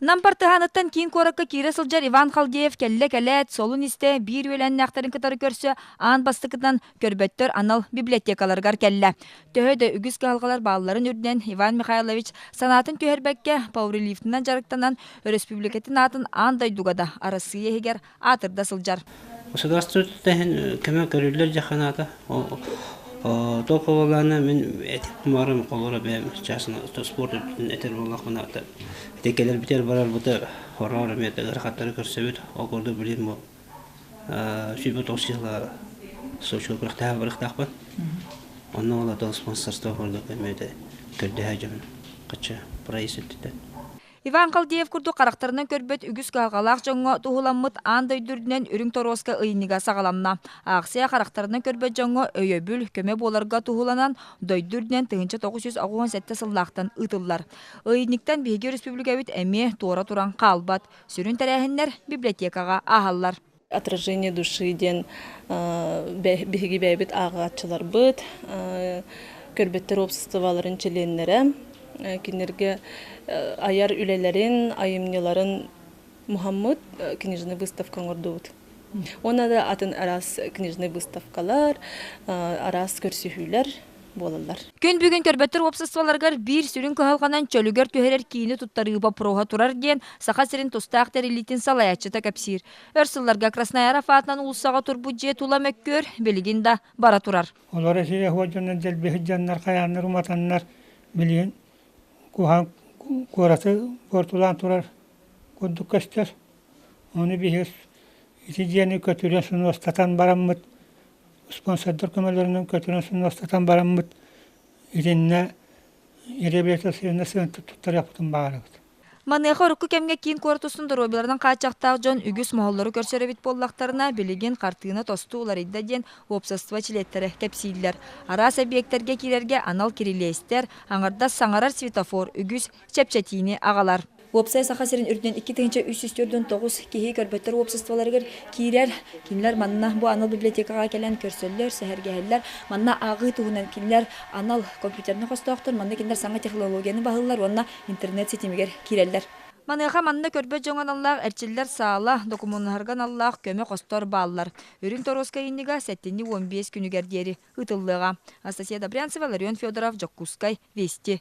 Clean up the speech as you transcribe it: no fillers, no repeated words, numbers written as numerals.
Нампартыханыттан кийин коракка кире сылжар Иван Халдеев келле-келет солун исте бир үеләннәхтарын кытары көрсө аан бастыкытан көрбөттөр анал библиотекаларгар келле. Төһөдө үгүс калгалар бааларын үрден Иван Михайлович санатын төһөрбәкке Паурилифтынан жарыктанан республикатын атын аан дойдугада арасыя хигер атырда сылжар. Государственный кеме көрүлөр жаханата. Толковалана мен этип кумарым колора бем часына спорт этер боллакманата. Текелер битер барар бута хорор метер хаттары көрсөбүт. Огорду билим бу. Шүбөт осыла social практика барыктакпын. Онно ола да спонсорство болду кемеде көрдө хажым. Кача прайс этти. Иван Халдеев курду карактарынан көрбөт үгүс калгалак жоңго тухуламмыт аан дойдурдунан үрүң тороска ыйыныга сагаламна. Аксия карактарынан көрбөт жоңго өйөбүл көмө боларга тухуланан дойдурдунан 1997 сыллактан ытыллар. Ыйыныктан Биһиги республикабыт эми туора туран калбат. Сүрүн тарахиннер библиотекага ахаллар. Отражение души ден Биһиги бәйбит агачылар быт, көрбөттөр обществоларын членнере, кинерге аяр үлелерин, айымнеларын Мухаммад книжный выставка ордубут. Она да атын арас книжный выставкалар, арас көрсүхүлөр болалар. Күн бүгүн көрбөттөр обществоларгар бир сүрүн кыһалганан чөлүгөр төһөрөр кийини туттарыба проха турар диен саха сирин тустаактар илитин салаячыта капсир. Өрсылларга Красная Рафатнан улсага турбу же тула мөккөр белигин да бара турар. Олар эсеге хоҗоннан делбе жаннар каяннар уматаннар билген кухан корасы портулан турар кодуккастар. Оны бихес итижени көтүрен сунустатан бараммыт. Спонсордор көмөлөрүнөн көтүрен сунустатан бараммыт. Иринне реабилитацияны туттар яптым баарыбыт. Маныха рукку кемге кийин кортусын дробилардан качактаак жон үгүс моголлору көрсөрөбүт боллактарына билигин картыына тостуулар идда ден общество чилеттери кепсииллер. Арас объекттерге кирерге анал кирилестер, аңарда саңарар светофор, үгүс чепчетини агалар. Опсай саха сирин үрден 2-3-9 кихи көрбөттөр обществоларыгар кирер, кинлер манна бу анал библиотекага келен көрсөллөр, сехергелер, манна агы тугунан кинлер анал компьютерны костооктор, манна кинлер саңа технологияны баһыллар, онна интернет сетимигер киреллер. Маныха манна көрбөт жоңан аллах, эрчиллер саала, документарган аллах, көмө костор бааллар. Үрүн Тороска иннига 7-15 күнүгер диери ытыллыга. Анастасия Добрянцева, Ларион Федоров, Жоккускай, Вести.